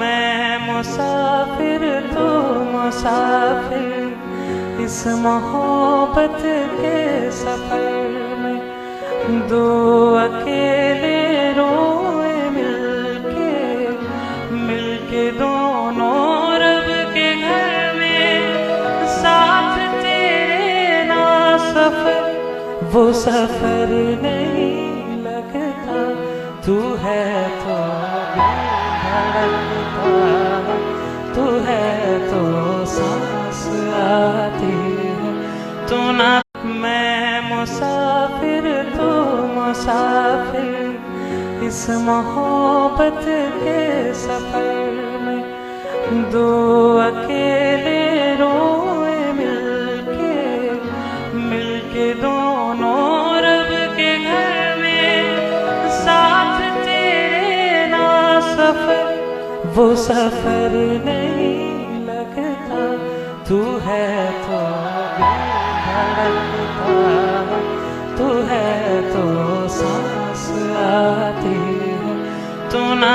मैं मुसाफिर तो मुसाफिर इस मोहब्बत के सफर में, दो अकेले रोए मिलके मिलके दोनों रब के घर में, साथ तेरे ना सफर वो सफर नहीं लगता, तू है तो धड़कता, तू है तो सांस आती है, तू ना। मैं मुसाफिर तो मुसाफिर इस मोहब्बत के सफर में, दो अकेले रोए मिलके मिलके दोनों रब के घर में, साथ तेरे ना सफर वो सफर नहीं लगता, तू है तो धड़कता, तू है तो